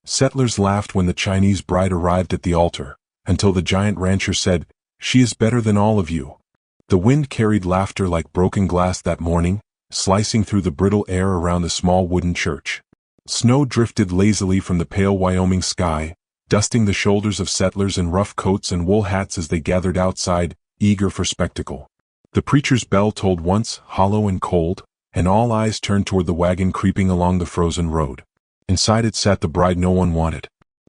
Settlers laughed when the Chinese bride arrived at the altar, until the giant rancher said, "She is better than all of you." The wind carried laughter like broken glass that morning, slicing through the brittle air around the small wooden church. Snow drifted lazily from the pale Wyoming sky, dusting the shoulders of settlers in rough coats and wool hats as they gathered outside, eager for spectacle. The preacher's bell tolled once, hollow and cold, and all eyes turned toward the wagon creeping along the frozen road. Inside it sat the bride no one wanted.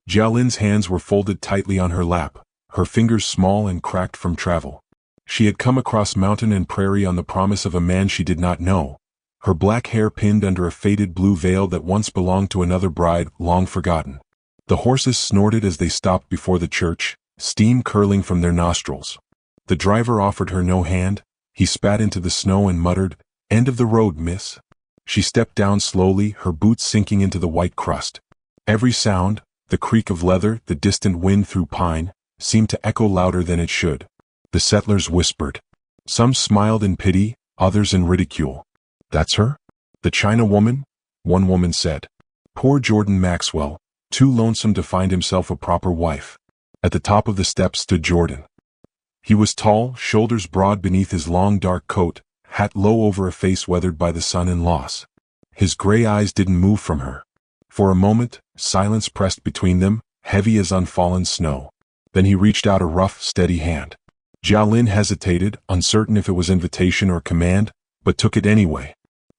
Jialin's hands were folded tightly on her lap, her fingers small and cracked from travel. She had come across mountain and prairie on the promise of a man she did not know, her black hair pinned under a faded blue veil that once belonged to another bride long forgotten. The horses snorted as they stopped before the church, steam curling from their nostrils. The driver offered her no hand. He spat into the snow and muttered, "End of the road, miss." She stepped down slowly, her boots sinking into the white crust. Every sound, the creak of leather, the distant wind through pine, seemed to echo louder than it should. The settlers whispered. Some smiled in pity, others in ridicule. "That's her? The China woman?" one woman said. "Poor Jordan Maxwell, too lonesome to find himself a proper wife." At the top of the steps stood Jordan. He was tall, shoulders broad beneath his long dark coat, hat low over a face weathered by the sun and loss. His gray eyes didn't move from her. For a moment, silence pressed between them, heavy as unfallen snow. Then he reached out a rough, steady hand. Jialin hesitated, uncertain if it was invitation or command, but took it anyway.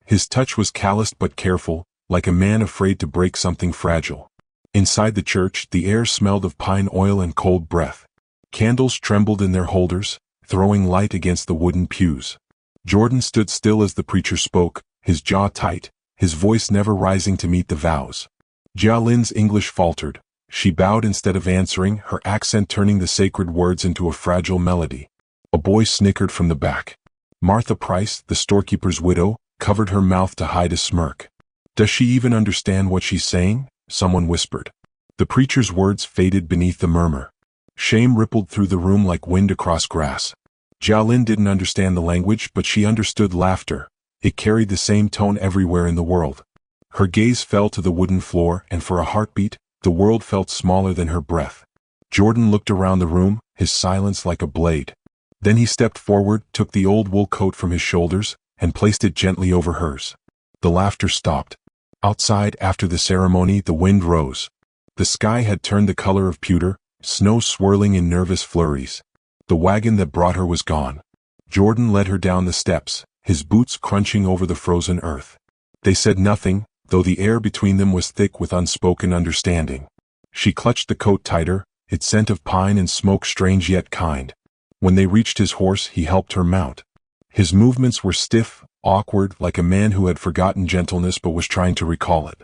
His touch was calloused but careful, like a man afraid to break something fragile. Inside the church, the air smelled of pine oil and cold breath. Candles trembled in their holders, throwing light against the wooden pews. Jordan stood still as the preacher spoke, his jaw tight, his voice never rising to meet the vows. Jialin's English faltered. She bowed instead of answering, her accent turning the sacred words into a fragile melody. A boy snickered from the back. Martha Price, the storekeeper's widow, covered her mouth to hide a smirk. "Does she even understand what she's saying?" someone whispered. The preacher's words faded beneath the murmur. Shame rippled through the room like wind across grass. Jialin didn't understand the language, but she understood laughter. It carried the same tone everywhere in the world. Her gaze fell to the wooden floor, and for a heartbeat, the world felt smaller than her breath. Jordan looked around the room, his silence like a blade. Then he stepped forward, took the old wool coat from his shoulders, and placed it gently over hers. The laughter stopped. Outside, after the ceremony, the wind rose. The sky had turned the color of pewter, snow swirling in nervous flurries. The wagon that brought her was gone. Jordan led her down the steps, his boots crunching over the frozen earth. They said nothing, though the air between them was thick with unspoken understanding. She clutched the coat tighter, its scent of pine and smoke strange yet kind. When they reached his horse, he helped her mount. His movements were stiff, awkward, like a man who had forgotten gentleness but was trying to recall it.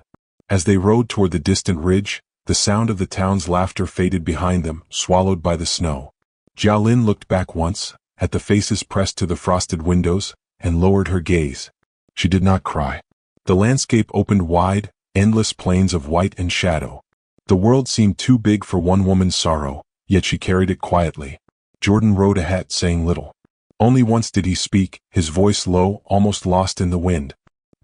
As they rode toward the distant ridge, the sound of the town's laughter faded behind them, swallowed by the snow. Jialin looked back once, at the faces pressed to the frosted windows, and lowered her gaze. She did not cry. The landscape opened wide, endless plains of white and shadow. The world seemed too big for one woman's sorrow, yet she carried it quietly. Jordan rode ahead, saying little. Only once did he speak, his voice low, almost lost in the wind.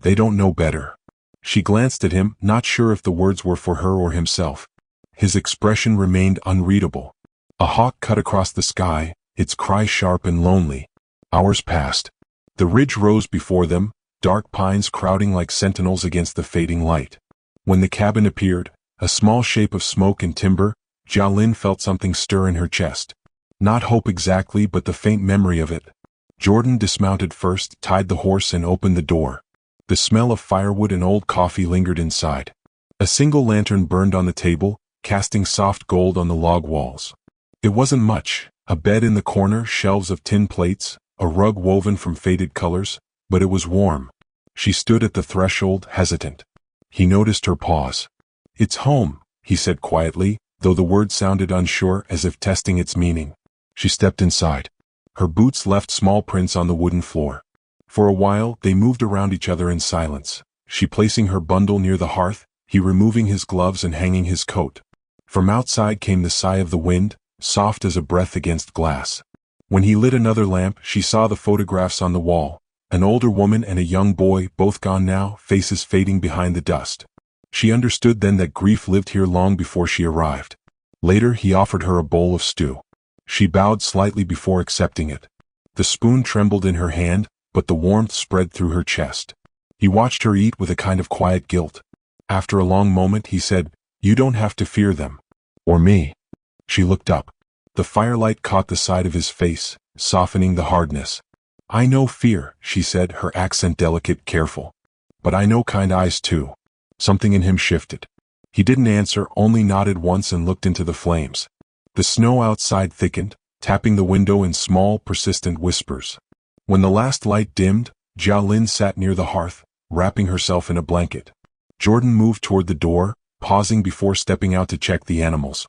"They don't know better." She glanced at him, not sure if the words were for her or himself. His expression remained unreadable. A hawk cut across the sky, its cry sharp and lonely. Hours passed. The ridge rose before them, dark pines crowding like sentinels against the fading light. When the cabin appeared, a small shape of smoke and timber, Jialin felt something stir in her chest. Not hope exactly, but the faint memory of it. Jordan dismounted first, tied the horse and opened the door. The smell of firewood and old coffee lingered inside. A single lantern burned on the table, casting soft gold on the log walls. It wasn't much, a bed in the corner, shelves of tin plates, a rug woven from faded colors, but it was warm. She stood at the threshold, hesitant. He noticed her pause. "It's home," he said quietly, though the word sounded unsure, as if testing its meaning. She stepped inside. Her boots left small prints on the wooden floor. For a while, they moved around each other in silence, she placing her bundle near the hearth, he removing his gloves and hanging his coat. From outside came the sigh of the wind, soft as a breath against glass. When he lit another lamp, she saw the photographs on the wall, an older woman and a young boy, both gone now, faces fading behind the dust. She understood then that grief lived here long before she arrived. Later he offered her a bowl of stew. She bowed slightly before accepting it. The spoon trembled in her hand, but the warmth spread through her chest. He watched her eat with a kind of quiet guilt. After a long moment he said, "You don't have to fear them. Or me." She looked up. The firelight caught the side of his face, softening the hardness. "I know fear," she said, her accent delicate, careful. "But I know kind eyes too." Something in him shifted. He didn't answer, only nodded once and looked into the flames. The snow outside thickened, tapping the window in small, persistent whispers. When the last light dimmed, Jia Lin sat near the hearth, wrapping herself in a blanket. Jordan moved toward the door, pausing before stepping out to check the animals.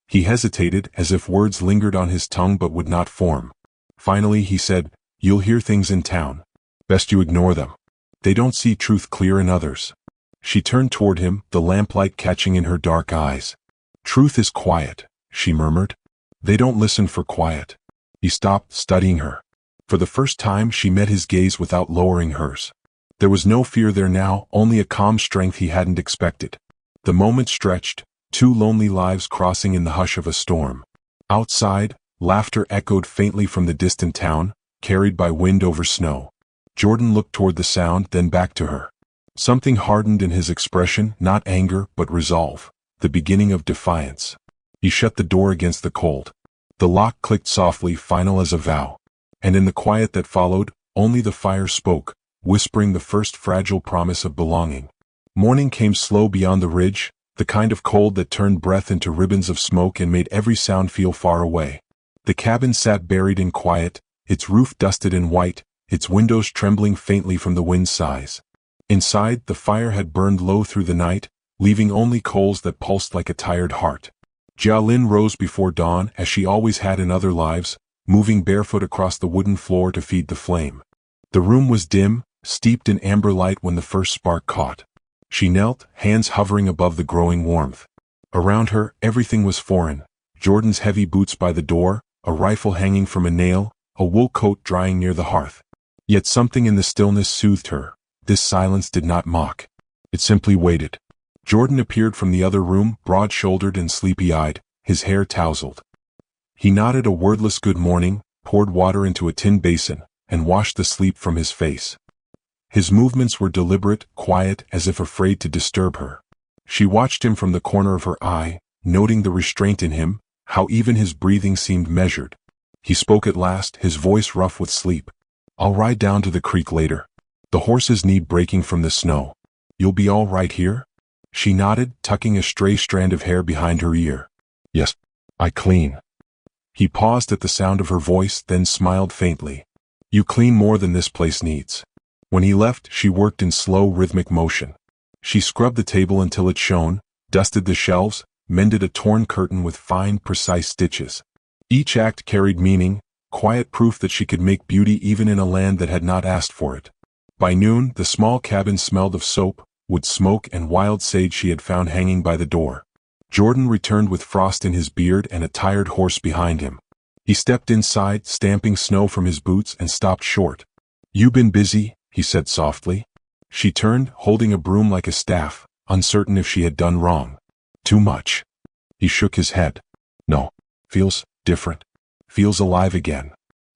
He hesitated, as if words lingered on his tongue but would not form. Finally he said, "You'll hear things in town. Best you ignore them. They don't see truth clear in others." She turned toward him, the lamplight catching in her dark eyes. "Truth is quiet," she murmured. "They don't listen for quiet." He stopped, studying her. For the first time she met his gaze without lowering hers. There was no fear there now, only a calm strength he hadn't expected. The moment stretched, two lonely lives crossing in the hush of a storm. Outside, laughter echoed faintly from the distant town, carried by wind over snow. Jordan looked toward the sound, then back to her. Something hardened in his expression, not anger, but resolve, the beginning of defiance. He shut the door against the cold. The lock clicked softly, final as a vow. And in the quiet that followed, only the fire spoke, whispering the first fragile promise of belonging. Morning came slow beyond the ridge, the kind of cold that turned breath into ribbons of smoke and made every sound feel far away. The cabin sat buried in quiet, its roof dusted in white, its windows trembling faintly from the wind's sighs. Inside, the fire had burned low through the night, leaving only coals that pulsed like a tired heart. Jia Lin rose before dawn, as she always had in other lives, moving barefoot across the wooden floor to feed the flame. The room was dim, steeped in amber light when the first spark caught. She knelt, hands hovering above the growing warmth. Around her, everything was foreign. Jordan's heavy boots by the door, a rifle hanging from a nail, a wool coat drying near the hearth. Yet something in the stillness soothed her. This silence did not mock. It simply waited. Jordan appeared from the other room, broad-shouldered and sleepy-eyed, his hair tousled. He nodded a wordless good morning, poured water into a tin basin, and washed the sleep from his face. His movements were deliberate, quiet, as if afraid to disturb her. She watched him from the corner of her eye, noting the restraint in him, how even his breathing seemed measured. He spoke at last, his voice rough with sleep. "I'll ride down to the creek later. The horses need breaking from the snow. You'll be all right here?" She nodded, tucking a stray strand of hair behind her ear. "Yes, I clean." He paused at the sound of her voice, then smiled faintly. "You clean more than this place needs." When he left, she worked in slow, rhythmic motion. She scrubbed the table until it shone, dusted the shelves, mended a torn curtain with fine, precise stitches. Each act carried meaning, quiet proof that she could make beauty even in a land that had not asked for it. By noon, the small cabin smelled of soap, wood smoke and wild sage she had found hanging by the door. Jordan returned with frost in his beard and a tired horse behind him. He stepped inside, stamping snow from his boots, and stopped short. "You been busy?" he said softly. She turned, holding a broom like a staff, uncertain if she had done wrong. "Too much." He shook his head. "No. Feels different. Feels alive again."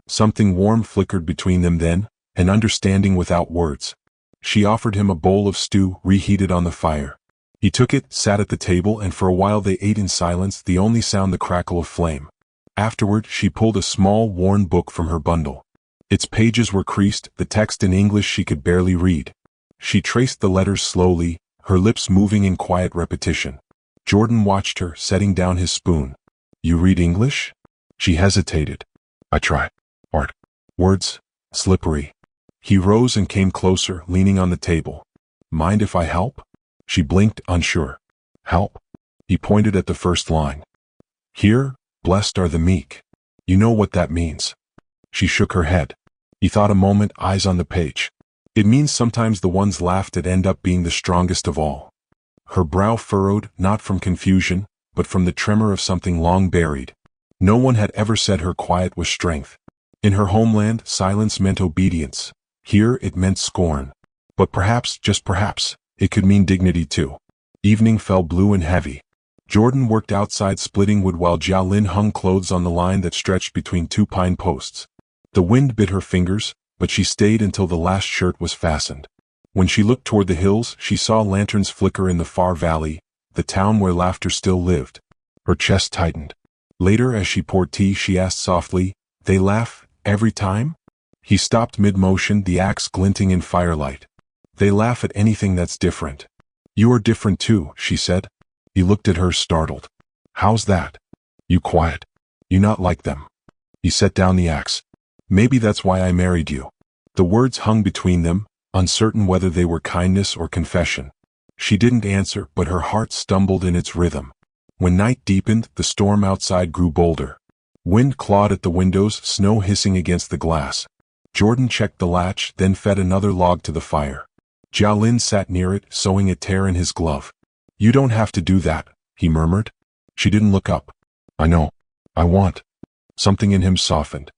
Something warm flickered between them then, an understanding without words. She offered him a bowl of stew, reheated on the fire. He took it, sat at the table, and for a while they ate in silence, the only sound the crackle of flame. Afterward, she pulled a small, worn book from her bundle. Its pages were creased, the text in English she could barely read. She traced the letters slowly, her lips moving in quiet repetition. Jordan watched her, setting down his spoon. "You read English?" She hesitated. "I try. Art. Words. Slippery." He rose and came closer, leaning on the table. "Mind if I help?" She blinked, unsure. "Help?" He pointed at the first line. "Here, blessed are the meek. You know what that means." She shook her head. He thought a moment, eyes on the page. "It means sometimes the ones laughed at end up being the strongest of all." Her brow furrowed, not from confusion, but from the tremor of something long buried. No one had ever said her quiet was strength. In her homeland, silence meant obedience. Here it meant scorn. But perhaps, just perhaps, it could mean dignity too. Evening fell blue and heavy. Jordan worked outside splitting wood while Jialin hung clothes on the line that stretched between two pine posts. The wind bit her fingers, but she stayed until the last shirt was fastened. When she looked toward the hills, she saw lanterns flicker in the far valley, the town where laughter still lived. Her chest tightened. Later, as she poured tea, she asked softly, "They laugh, every time?" He stopped mid-motion, the axe glinting in firelight. "They laugh at anything that's different." "You are different too," she said. He looked at her, startled. "How's that?" "You quiet. You not like them." He set down the axe. "Maybe that's why I married you." The words hung between them, uncertain whether they were kindness or confession. She didn't answer, but her heart stumbled in its rhythm. When night deepened, the storm outside grew bolder. Wind clawed at the windows, snow hissing against the glass. Jordan checked the latch, then fed another log to the fire. Jialin sat near it, sewing a tear in his glove. "You don't have to do that," he murmured. She didn't look up. "I know. I want." Something in him softened.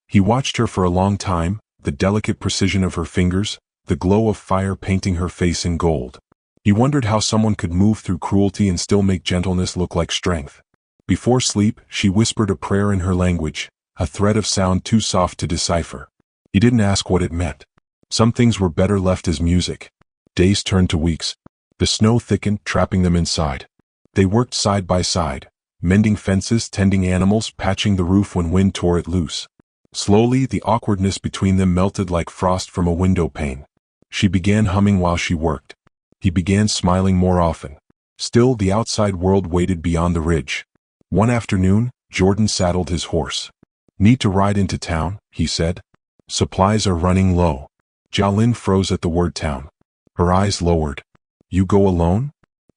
He watched her for a long time, the delicate precision of her fingers, the glow of fire painting her face in gold. He wondered how someone could move through cruelty and still make gentleness look like strength. Before sleep, she whispered a prayer in her language, a thread of sound too soft to decipher. He didn't ask what it meant. Some things were better left as music. Days turned to weeks. The snow thickened, trapping them inside. They worked side by side, mending fences, tending animals, patching the roof when wind tore it loose. Slowly, the awkwardness between them melted like frost from a window pane. She began humming while she worked. He began smiling more often. Still, the outside world waited beyond the ridge. One afternoon, Jordan saddled his horse. "Need to ride into town," he said. "Supplies are running low." Jialin froze at the word town. Her eyes lowered. "You go alone?"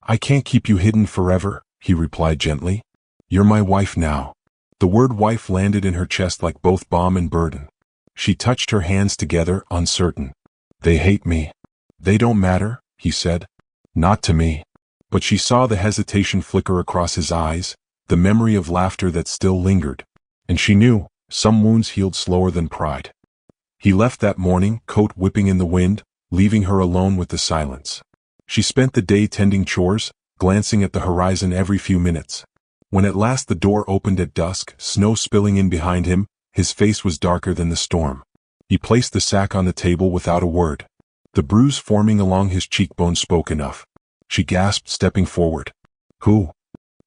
"I can't keep you hidden forever," he replied gently. "You're my wife now." The word wife landed in her chest like both balm and burden. She touched her hands together, uncertain. "They hate me." "They don't matter," he said. "Not to me." But she saw the hesitation flicker across his eyes, the memory of laughter that still lingered. And she knew, some wounds healed slower than pride. He left that morning, coat whipping in the wind, leaving her alone with the silence. She spent the day tending chores, glancing at the horizon every few minutes. When at last the door opened at dusk, snow spilling in behind him, his face was darker than the storm. He placed the sack on the table without a word. The bruise forming along his cheekbone spoke enough. She gasped, stepping forward. "Who?"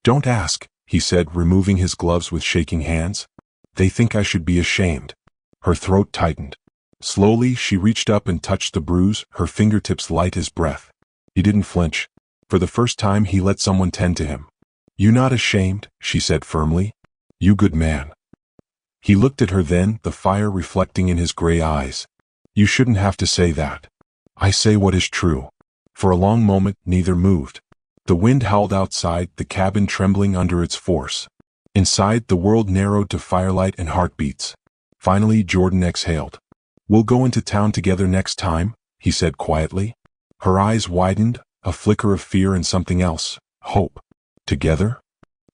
"Don't ask," he said, removing his gloves with shaking hands. "They think I should be ashamed." Her throat tightened. Slowly, she reached up and touched the bruise, her fingertips light as breath. He didn't flinch. For the first time, he let someone tend to him. "You not ashamed?" she said firmly. "You good man." He looked at her then, the fire reflecting in his gray eyes. "You shouldn't have to say that. I say what is true." For a long moment, neither moved. The wind howled outside, the cabin trembling under its force. Inside, the world narrowed to firelight and heartbeats. Finally, Jordan exhaled. "We'll go into town together next time," he said quietly. Her eyes widened, a flicker of fear and something else, hope. Together?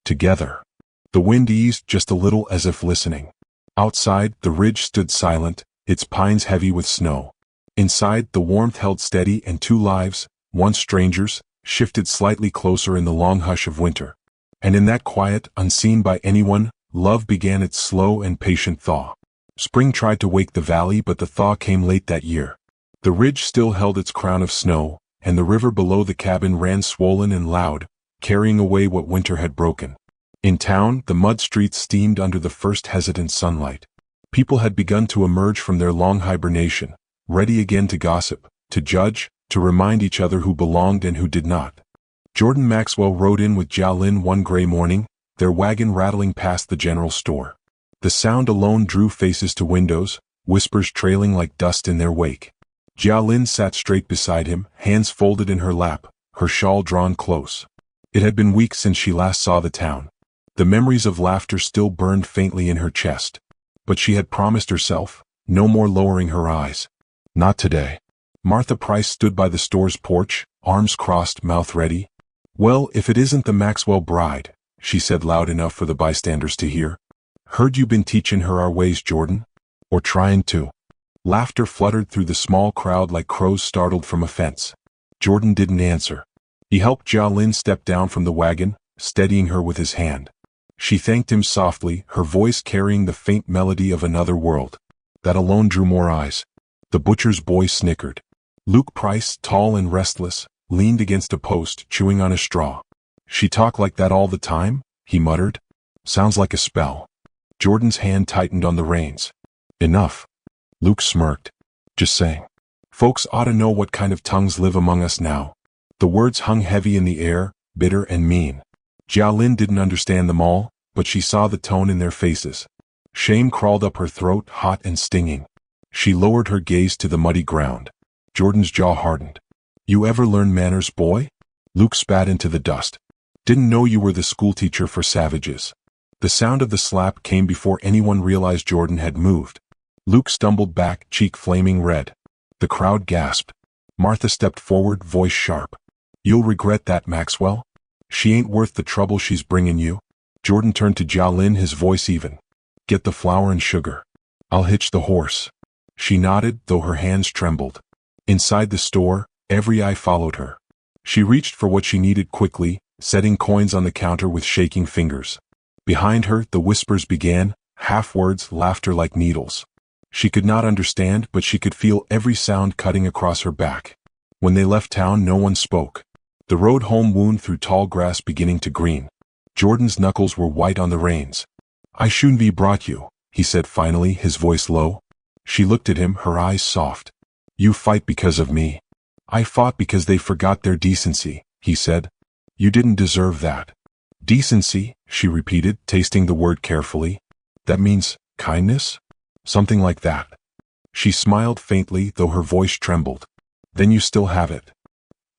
Together. The wind eased just a little, as if listening. Outside, the ridge stood silent, its pines heavy with snow. Inside, the warmth held steady, and two lives, once strangers, shifted slightly closer in the long hush of winter. And in that quiet, unseen by anyone, love began its slow and patient thaw. Spring tried to wake the valley, but the thaw came late that year. The ridge still held its crown of snow, and the river below the cabin ran swollen and loud, carrying away what winter had broken. In town, the mud streets steamed under the first hesitant sunlight. People had begun to emerge from their long hibernation, ready again to gossip, to judge, to remind each other who belonged and who did not. Jordan Maxwell rode in with Jialin one gray morning, their wagon rattling past the general store. The sound alone drew faces to windows, whispers trailing like dust in their wake. Jialin sat straight beside him, hands folded in her lap, her shawl drawn close. It had been weeks since she last saw the town. The memories of laughter still burned faintly in her chest. But she had promised herself, no more lowering her eyes. Not today. Martha Price stood by the store's porch, arms crossed, mouth ready. "Well, if it isn't the Maxwell bride," she said loud enough for the bystanders to hear. "Heard you been teaching her our ways, Jordan? Or trying to?" Laughter fluttered through the small crowd like crows startled from a fence. Jordan didn't answer. He helped Jia Lin step down from the wagon, steadying her with his hand. She thanked him softly, her voice carrying the faint melody of another world. That alone drew more eyes. The butcher's boy snickered. Luke Price, tall and restless, leaned against a post, chewing on a straw. She talk like that all the time? He muttered. Sounds like a spell. Jordan's hand tightened on the reins. Enough. Luke smirked. Just saying. Folks ought to know what kind of tongues live among us now. The words hung heavy in the air, bitter and mean. Jia Lin didn't understand them all, but she saw the tone in their faces. Shame crawled up her throat, hot and stinging. She lowered her gaze to the muddy ground. Jordan's jaw hardened. You ever learn manners, boy? Luke spat into the dust. Didn't know you were the schoolteacher for savages. The sound of the slap came before anyone realized Jordan had moved. Luke stumbled back, cheek flaming red. The crowd gasped. Martha stepped forward, voice sharp. You'll regret that, Maxwell. She ain't worth the trouble she's bringing you. Jordan turned to Jia Lin, his voice even. Get the flour and sugar. I'll hitch the horse. She nodded, though her hands trembled. Inside the store, every eye followed her. She reached for what she needed quickly, setting coins on the counter with shaking fingers. Behind her, the whispers began, half words, laughter like needles. She could not understand, but she could feel every sound cutting across her back. When they left town, no one spoke. The road home wound through tall grass beginning to green. Jordan's knuckles were white on the reins. I shouldn't be brought you, he said finally, his voice low. She looked at him, her eyes soft. You fight because of me. I fought because they forgot their decency, he said. You didn't deserve that. Decency, she repeated, tasting the word carefully. That means kindness? Something like that. She smiled faintly, though her voice trembled. Then you still have it.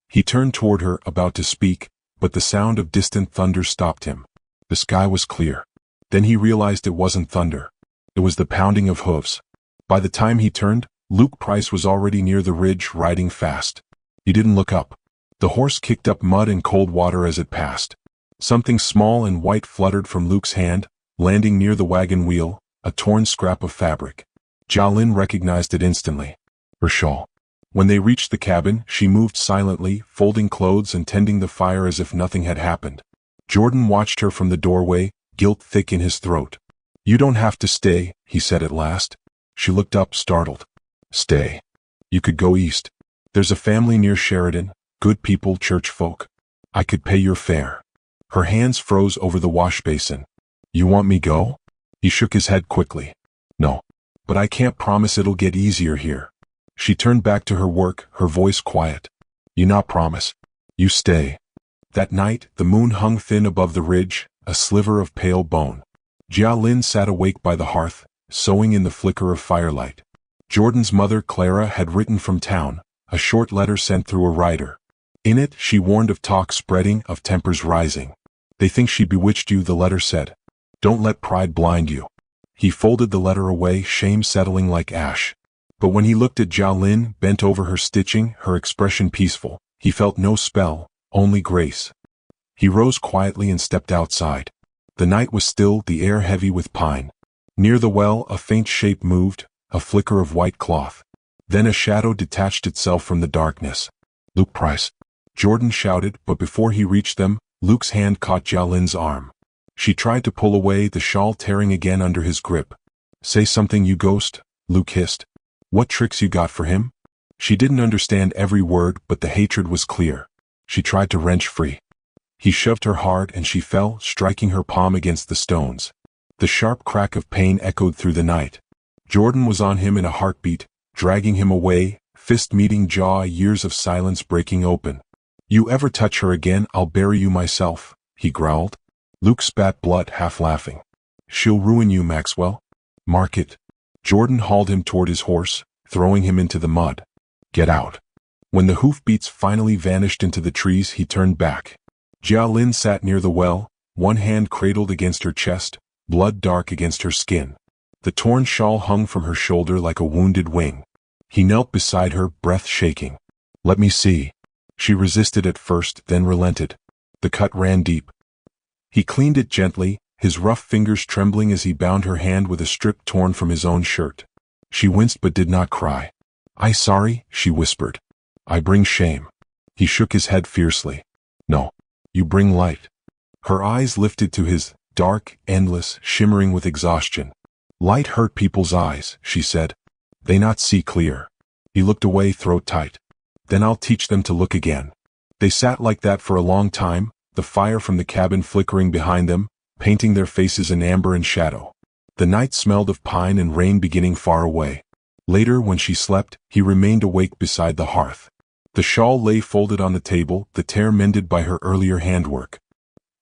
He turned toward her, about to speak, but the sound of distant thunder stopped him. The sky was clear. Then he realized it wasn't thunder. It was the pounding of hooves. By the time he turned, Luke Price was already near the ridge, riding fast. He didn't look up. The horse kicked up mud and cold water as it passed. Something small and white fluttered from Luke's hand, landing near the wagon wheel, a torn scrap of fabric. Jia Lin recognized it instantly. Her shawl. When they reached the cabin, she moved silently, folding clothes and tending the fire as if nothing had happened. Jordan watched her from the doorway, guilt thick in his throat. You don't have to stay, he said at last. She looked up, startled. Stay. You could go east. There's a family near Sheridan, good people, church folk. I could pay your fare. Her hands froze over the wash basin. You want me go? He shook his head quickly. No. But I can't promise it'll get easier here. She turned back to her work, her voice quiet. You not promise. You stay. That night, the moon hung thin above the ridge, a sliver of pale bone. Jia Lin sat awake by the hearth, sewing in the flicker of firelight. Jordan's mother, Clara, had written from town, a short letter sent through a rider. In it, she warned of talk spreading, of tempers rising. They think she bewitched you, the letter said. Don't let pride blind you. He folded the letter away, shame settling like ash. But when he looked at Jia Lin, bent over her stitching, her expression peaceful, he felt no spell, only grace. He rose quietly and stepped outside. The night was still, the air heavy with pine. Near the well, a faint shape moved, a flicker of white cloth. Then a shadow detached itself from the darkness. Luke Price. Jordan shouted, but before he reached them, Luke's hand caught Jia Lin's arm. She tried to pull away, the shawl tearing again under his grip. Say something, you ghost, Luke hissed. What tricks you got for him? She didn't understand every word, but the hatred was clear. She tried to wrench free. He shoved her hard and she fell, striking her palm against the stones. The sharp crack of pain echoed through the night. Jordan was on him in a heartbeat, dragging him away, fist meeting jaw, years of silence breaking open. You ever touch her again, I'll bury you myself, he growled. Luke spat blood, half laughing. She'll ruin you, Maxwell. Mark it. Jordan hauled him toward his horse, throwing him into the mud. Get out. When the hoofbeats finally vanished into the trees, he turned back. Jia Lin sat near the well, one hand cradled against her chest, blood dark against her skin. The torn shawl hung from her shoulder like a wounded wing. He knelt beside her, breath shaking. Let me see. She resisted at first, then relented. The cut ran deep. He cleaned it gently, his rough fingers trembling as he bound her hand with a strip torn from his own shirt. She winced but did not cry. I sorry, she whispered. I bring shame. He shook his head fiercely. No. You bring light. Her eyes lifted to his, dark, endless, shimmering with exhaustion. Light hurt people's eyes, she said. They not see clear. He looked away, throat tight. Then I'll teach them to look again. They sat like that for a long time, the fire from the cabin flickering behind them, painting their faces in amber and shadow. The night smelled of pine and rain beginning far away. Later, when she slept, he remained awake beside the hearth. The shawl lay folded on the table, the tear mended by her earlier handwork.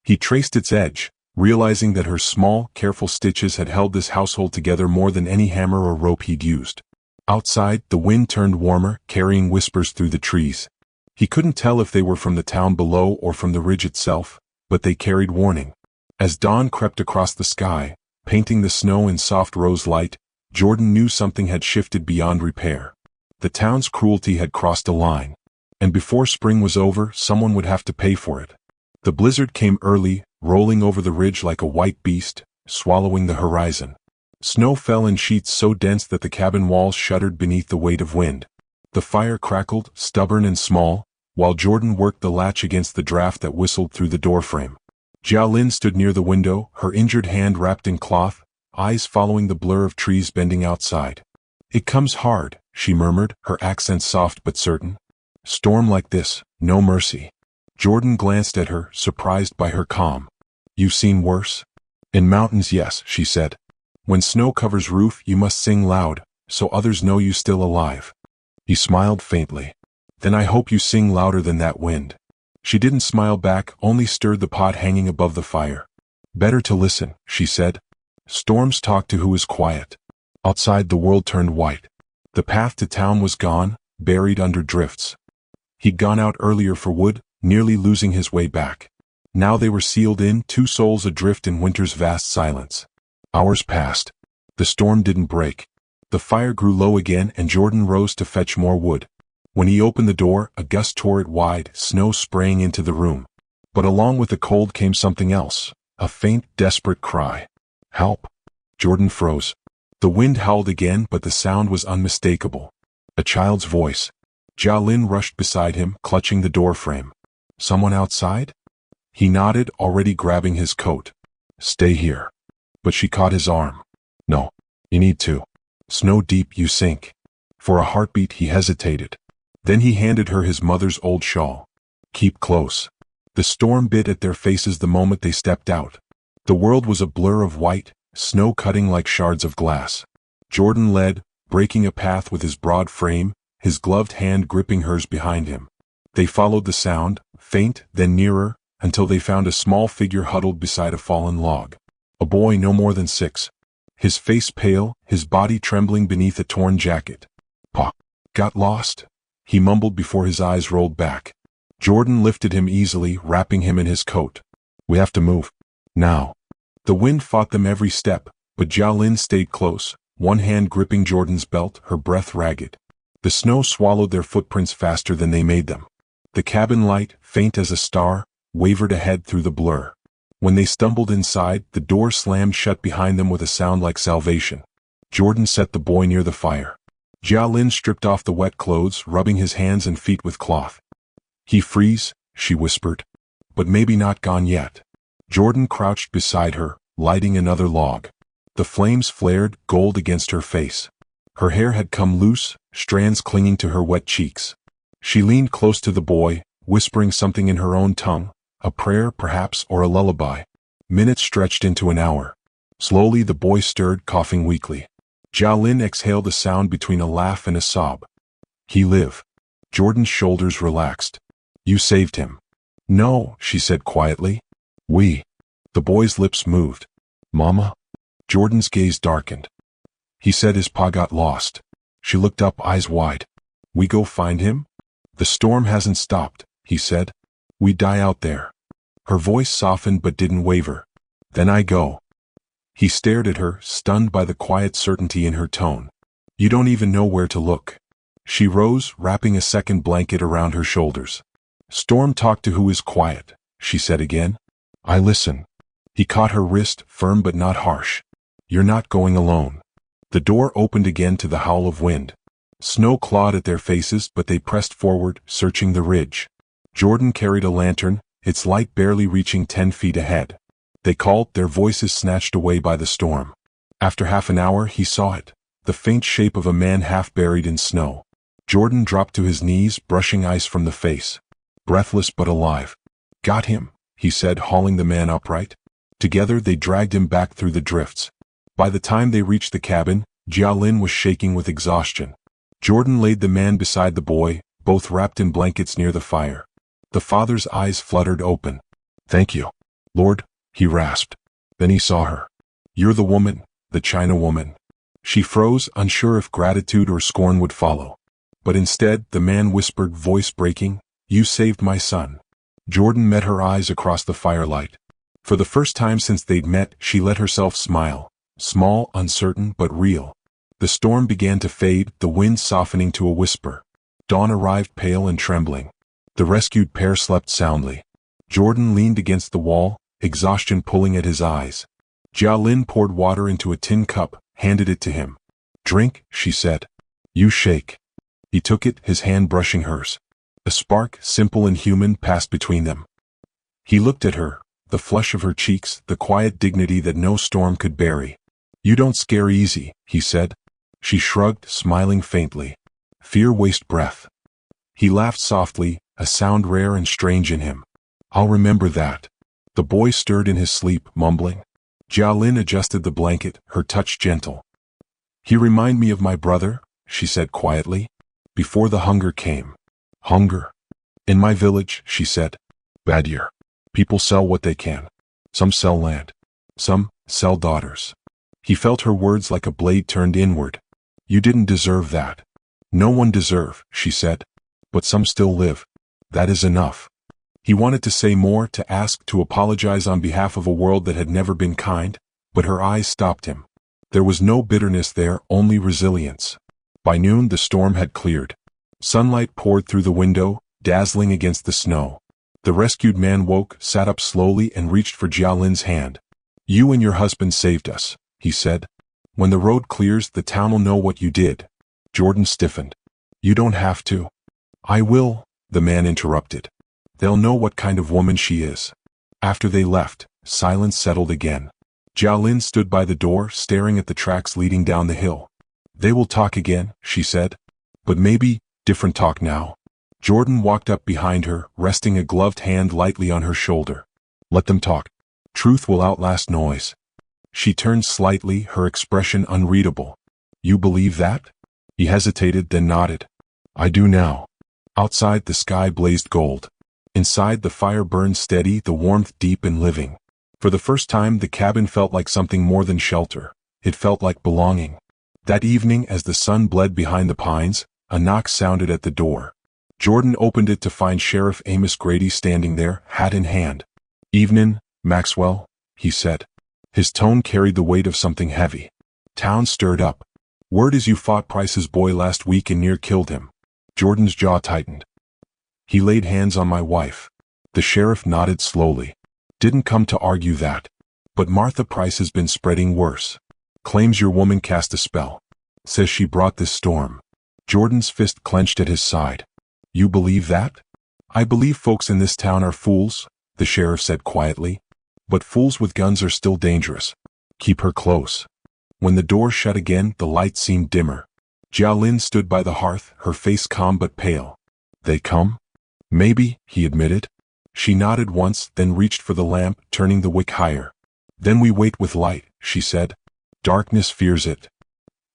He traced its edge, realizing that her small, careful stitches had held this household together more than any hammer or rope he'd used. Outside, the wind turned warmer, carrying whispers through the trees. He couldn't tell if they were from the town below or from the ridge itself, but they carried warning. As dawn crept across the sky, painting the snow in soft rose light, Jordan knew something had shifted beyond repair. The town's cruelty had crossed a line. And before spring was over, someone would have to pay for it. The blizzard came early, rolling over the ridge like a white beast, swallowing the horizon. Snow fell in sheets so dense that the cabin walls shuddered beneath the weight of wind. The fire crackled, stubborn and small, while Jordan worked the latch against the draft that whistled through the doorframe. Jialin stood near the window, her injured hand wrapped in cloth, eyes following the blur of trees bending outside. It comes hard, she murmured, her accent soft but certain. Storm like this, no mercy. Jordan glanced at her, surprised by her calm. You've seen worse? In mountains, yes, she said. When snow covers roof, you must sing loud, so others know you still alive. He smiled faintly. Then I hope you sing louder than that wind. She didn't smile back, only stirred the pot hanging above the fire. Better to listen, she said. Storms talk to who is quiet. Outside the world turned white. The path to town was gone, buried under drifts. He'd gone out earlier for wood, nearly losing his way back. Now they were sealed in, two souls adrift in winter's vast silence. Hours passed. The storm didn't break. The fire grew low again and Jordan rose to fetch more wood. When he opened the door, a gust tore it wide, snow spraying into the room. But along with the cold came something else, a faint, desperate cry. Help! Jordan froze. The wind howled again, but the sound was unmistakable. A child's voice. Jialin rushed beside him, clutching the doorframe. Someone outside? He nodded, already grabbing his coat. Stay here. But she caught his arm. No, you need to. Snow deep, you sink. For a heartbeat he hesitated. Then he handed her his mother's old shawl. Keep close. The storm bit at their faces the moment they stepped out. The world was a blur of white, snow cutting like shards of glass. Jordan led, breaking a path with his broad frame, his gloved hand gripping hers behind him. They followed the sound, faint, then nearer, until they found a small figure huddled beside a fallen log. A boy no more than 6. His face pale, his body trembling beneath a torn jacket. Pa, got lost? He mumbled before his eyes rolled back. Jordan lifted him easily, wrapping him in his coat. We have to move. Now. The wind fought them every step, but Jialin stayed close, one hand gripping Jordan's belt, her breath ragged. The snow swallowed their footprints faster than they made them. The cabin light, faint as a star, wavered ahead through the blur. When they stumbled inside, the door slammed shut behind them with a sound like salvation. Jordan set the boy near the fire. Jialin stripped off the wet clothes, rubbing his hands and feet with cloth. He freeze, she whispered. But maybe not gone yet. Jordan crouched beside her, lighting another log. The flames flared, gold against her face. Her hair had come loose, strands clinging to her wet cheeks. She leaned close to the boy, whispering something in her own tongue, a prayer perhaps or a lullaby. Minutes stretched into an hour. Slowly the boy stirred, coughing weakly. Jialin exhaled a sound between a laugh and a sob. He live. Jordan's shoulders relaxed. You saved him. No, she said quietly. We. The boy's lips moved. Mama? Jordan's gaze darkened. He said his pa got lost. She looked up, eyes wide. We go find him? The storm hasn't stopped, he said. We die out there. Her voice softened but didn't waver. Then I go. He stared at her, stunned by the quiet certainty in her tone. You don't even know where to look. She rose, wrapping a second blanket around her shoulders. Storm talk to who is quiet, she said again. I listen. He caught her wrist, firm but not harsh. You're not going alone. The door opened again to the howl of wind. Snow clawed at their faces, but they pressed forward, searching the ridge. Jordan carried a lantern, its light barely reaching 10 feet ahead. They called, their voices snatched away by the storm. After half an hour he saw it, the faint shape of a man half buried in snow. Jordan dropped to his knees, brushing ice from the face. Breathless but alive. "Got him," he said, hauling the man upright. Together they dragged him back through the drifts. By the time they reached the cabin, Jialin was shaking with exhaustion. Jordan laid the man beside the boy, both wrapped in blankets near the fire. The father's eyes fluttered open. "Thank you, Lord," he rasped. Then he saw her. "You're the woman, the China woman." She froze, unsure if gratitude or scorn would follow. But instead, the man whispered, voice breaking, "You saved my son." Jordan met her eyes across the firelight. For the first time since they'd met, she let herself smile. Small, uncertain, but real. The storm began to fade, the wind softening to a whisper. Dawn arrived, pale and trembling. The rescued pair slept soundly. Jordan leaned against the wall, exhaustion pulling at his eyes. Jialin poured water into a tin cup, handed it to him. "Drink," she said. "You shake." He took it, his hand brushing hers. A spark, simple and human, passed between them. He looked at her, the flush of her cheeks, the quiet dignity that no storm could bury. "You don't scare easy," he said. She shrugged, smiling faintly. "Fear wastes breath." He laughed softly, a sound rare and strange in him. "I'll remember that." The boy stirred in his sleep, mumbling. Jialin adjusted the blanket, her touch gentle. "He reminded me of my brother," she said quietly. "Before the hunger came." "Hunger?" "In my village," she said. "Bad year. People sell what they can. Some sell land. Some sell daughters." He felt her words like a blade turned inward. "You didn't deserve that." "No one deserve," she said. "But some still live. That is enough." He wanted to say more, to ask, to apologize on behalf of a world that had never been kind, but her eyes stopped him. There was no bitterness there, only resilience. By noon the storm had cleared. Sunlight poured through the window, dazzling against the snow. The rescued man woke, sat up slowly and reached for Jialin's hand. "You and your husband saved us," he said. "When the road clears, the town will know what you did." Jordan stiffened. "You don't have to." "I will," the man interrupted. "They'll know what kind of woman she is." After they left, silence settled again. Jialin stood by the door, staring at the tracks leading down the hill. "They will talk again," she said. "But maybe, different talk now." Jordan walked up behind her, resting a gloved hand lightly on her shoulder. "Let them talk. Truth will outlast noise." She turned slightly, her expression unreadable. "You believe that?" He hesitated, then nodded. "I do now." Outside the sky blazed gold. Inside the fire burned steady, the warmth deep and living. For the first time the cabin felt like something more than shelter. It felt like belonging. That evening, as the sun bled behind the pines, a knock sounded at the door. Jordan opened it to find Sheriff Amos Grady standing there, hat in hand. "Evenin', Maxwell," he said. His tone carried the weight of something heavy. "Town stirred up. Word is you fought Price's boy last week and near killed him." Jordan's jaw tightened. "He laid hands on my wife." The sheriff nodded slowly. "Didn't come to argue that. But Martha Price has been spreading worse. Claims your woman cast a spell. Says she brought this storm." Jordan's fist clenched at his side. "You believe that?" "I believe folks in this town are fools," the sheriff said quietly. "But fools with guns are still dangerous. Keep her close." When the door shut again, the light seemed dimmer. Jialin stood by the hearth, her face calm but pale. "They come?" "Maybe," he admitted. She nodded once, then reached for the lamp, turning the wick higher. "Then we wait with light," she said. "Darkness fears it."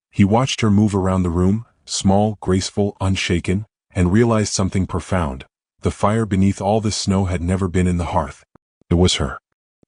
He watched her move around the room, small, graceful, unshaken, and realized something profound. The fire beneath all this snow had never been in the hearth. It was her.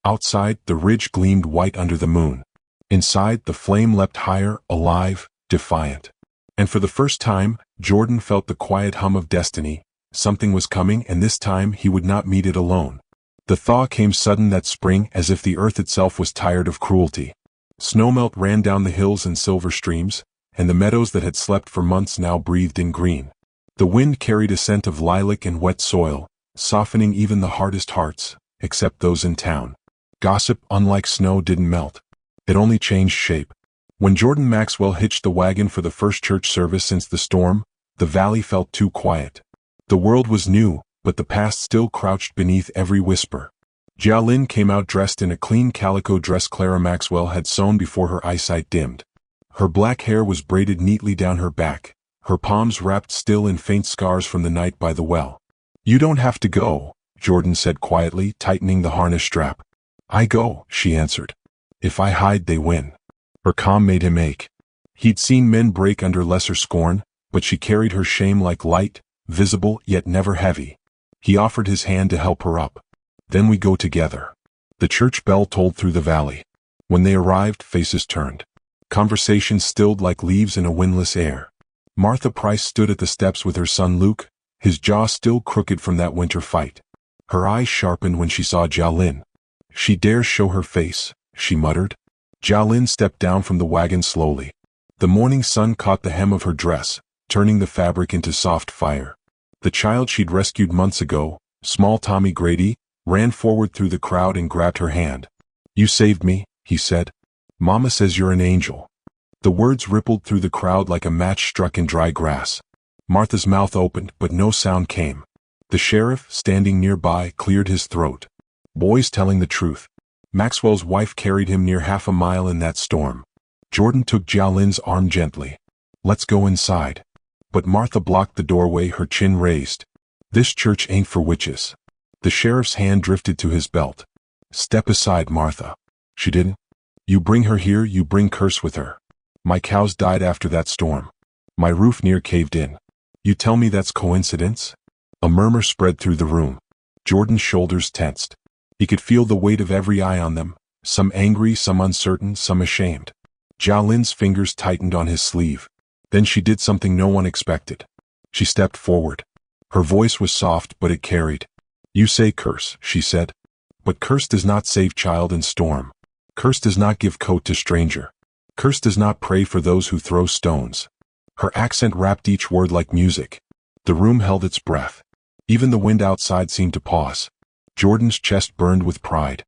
Outside, the ridge gleamed white under the moon. Inside, the flame leapt higher, alive, defiant. And for the first time, Jordan felt the quiet hum of destiny. Something was coming, and this time he would not meet it alone. The thaw came sudden that spring, as if the earth itself was tired of cruelty. Snowmelt ran down the hills in silver streams, and the meadows that had slept for months now breathed in green. The wind carried a scent of lilac and wet soil, softening even the hardest hearts, except those in town. Gossip, unlike snow, didn't melt. It only changed shape. When Jordan Maxwell hitched the wagon for the first church service since the storm, the valley felt too quiet. The world was new, but the past still crouched beneath every whisper. Jialin came out dressed in a clean calico dress Clara Maxwell had sewn before her eyesight dimmed. Her black hair was braided neatly down her back, her palms wrapped still in faint scars from the night by the well. "You don't have to go," Jordan said quietly, tightening the harness strap. "I go," she answered. "If I hide, they win." Her calm made him ache. He'd seen men break under lesser scorn, but she carried her shame like light, visible yet never heavy. He offered his hand to help her up. "Then we go together." The church bell tolled through the valley. When they arrived, faces turned. Conversation stilled like leaves in a windless air. Martha Price stood at the steps with her son Luke, his jaw still crooked from that winter fight. Her eyes sharpened when she saw Jialin. "She dares show her face," she muttered. Jialin stepped down from the wagon slowly. The morning sun caught the hem of her dress, turning the fabric into soft fire. The child she'd rescued months ago, small Tommy Grady, ran forward through the crowd and grabbed her hand. "You saved me," he said. "Mama says you're an angel." The words rippled through the crowd like a match struck in dry grass. Martha's mouth opened, but no sound came. The sheriff, standing nearby, cleared his throat. "Boy's telling the truth. Maxwell's wife carried him near half a mile in that storm." Jordan took Jialin's arm gently. "Let's go inside." But Martha blocked the doorway, her chin raised. "This church ain't for witches." The sheriff's hand drifted to his belt. "Step aside, Martha." "She didn't." "You bring her here, you bring curse with her. My cows died after that storm. My roof near caved in. You tell me that's coincidence?" A murmur spread through the room. Jordan's shoulders tensed. He could feel the weight of every eye on them, some angry, some uncertain, some ashamed. Jialin's fingers tightened on his sleeve. Then she did something no one expected. She stepped forward. Her voice was soft, but it carried. "You say curse," she said. "But curse does not save child in storm. Curse does not give coat to stranger. Curse does not pray for those who throw stones." Her accent wrapped each word like music. The room held its breath. Even the wind outside seemed to pause. Jordan's chest burned with pride.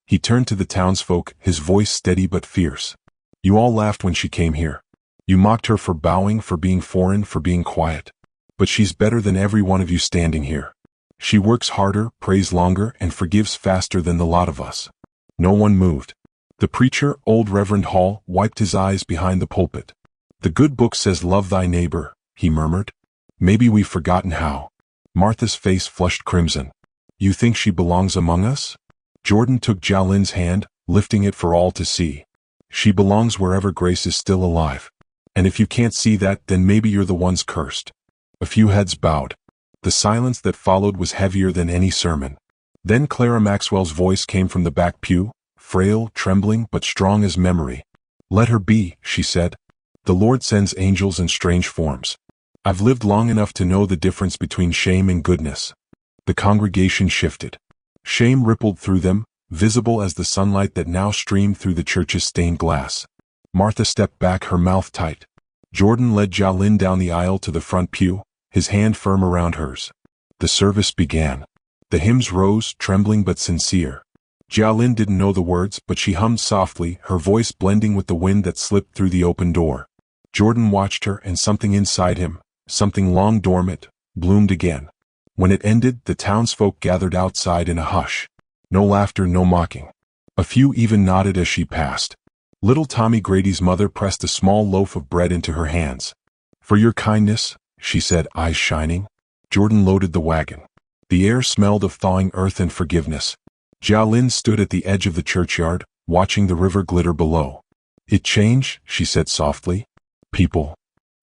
He turned to the townsfolk, his voice steady but fierce. "You all laughed when she came here. You mocked her for bowing, for being foreign, for being quiet. But she's better than every one of you standing here. She works harder, prays longer, and forgives faster than the lot of us." No one moved. The preacher, old Reverend Hall, wiped his eyes behind the pulpit. "The good book says love thy neighbor," he murmured. "Maybe we've forgotten how." Martha's face flushed crimson. "You think she belongs among us?" Jordan took Jialin's hand, lifting it for all to see. "She belongs wherever grace is still alive. And if you can't see that, then maybe you're the ones cursed." A few heads bowed. The silence that followed was heavier than any sermon. Then Clara Maxwell's voice came from the back pew, frail, trembling, but strong as memory. "Let her be," she said. "The Lord sends angels in strange forms. I've lived long enough to know the difference between shame and goodness." The congregation shifted. Shame rippled through them, visible as the sunlight that now streamed through the church's stained glass. Martha stepped back, her mouth tight. Jordan led Jialin down the aisle to the front pew, his hand firm around hers. The service began. The hymns rose, trembling but sincere. Jialin didn't know the words, but she hummed softly, her voice blending with the wind that slipped through the open door. Jordan watched her, and something inside him, something long dormant, bloomed again. When it ended, the townsfolk gathered outside in a hush. No laughter, no mocking. A few even nodded as she passed. Little Tommy Grady's mother pressed a small loaf of bread into her hands. "For your kindness," she said, eyes shining. Jordan loaded the wagon. The air smelled of thawing earth and forgiveness. Jialin stood at the edge of the churchyard, watching the river glitter below. "It changed," she said softly. "People."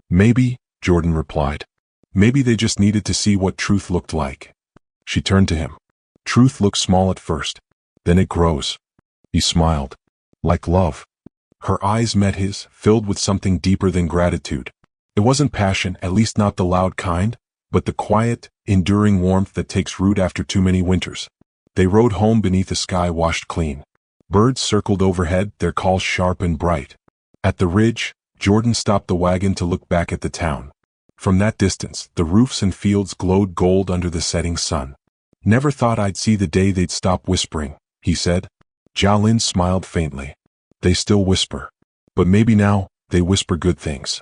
"Maybe," Jordan replied. "Maybe they just needed to see what truth looked like." She turned to him. "Truth looks small at first. Then it grows." He smiled. "Like love." Her eyes met his, filled with something deeper than gratitude. It wasn't passion, at least not the loud kind, but the quiet, enduring warmth that takes root after too many winters. They rode home beneath a sky washed clean. Birds circled overhead, their calls sharp and bright. At the ridge, Jordan stopped the wagon to look back at the town. From that distance, the roofs and fields glowed gold under the setting sun. "Never thought I'd see the day they'd stop whispering," he said. Jialin smiled faintly. "They still whisper. But maybe now, they whisper good things."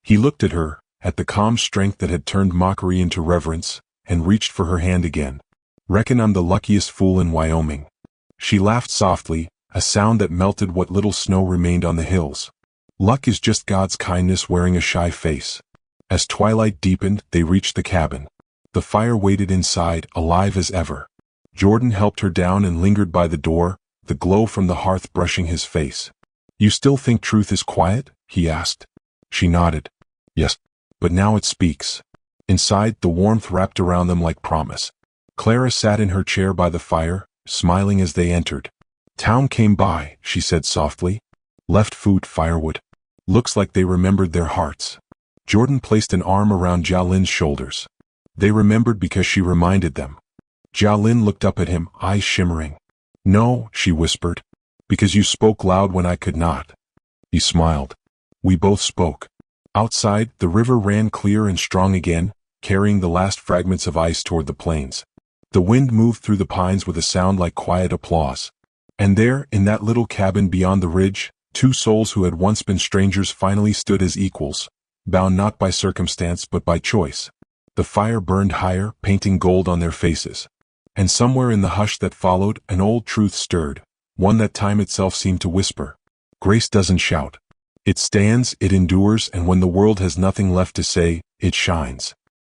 He looked at her, at the calm strength that had turned mockery into reverence, and reached for her hand again. "Reckon I'm the luckiest fool in Wyoming." She laughed softly, a sound that melted what little snow remained on the hills. Luck is just God's kindness wearing a shy face. As twilight deepened, they reached the cabin. The fire waited inside, alive as ever. Jordan helped her down and lingered by the door, the glow from the hearth brushing his face. "You still think truth is quiet?" he asked. She nodded. "Yes, but now it speaks." Inside, the warmth wrapped around them like promise. Clara sat in her chair by the fire, smiling as they entered. "Town came by," she said softly. "Left food, firewood. Looks like they remembered their hearts." Jordan placed an arm around Jialin's shoulders. They remembered because she reminded them. Jialin looked up at him, eyes shimmering. "No," she whispered, "because you spoke loud when I could not." He smiled. We both spoke. Outside, the river ran clear and strong again, carrying the last fragments of ice toward the plains. The wind moved through the pines with a sound like quiet applause. And there, in that little cabin beyond the ridge, two souls who had once been strangers finally stood as equals, bound not by circumstance but by choice. The fire burned higher, painting gold on their faces. And somewhere in the hush that followed, an old truth stirred, one that time itself seemed to whisper. Grace doesn't shout. It stands, it endures, and when the world has nothing left to say, it shines.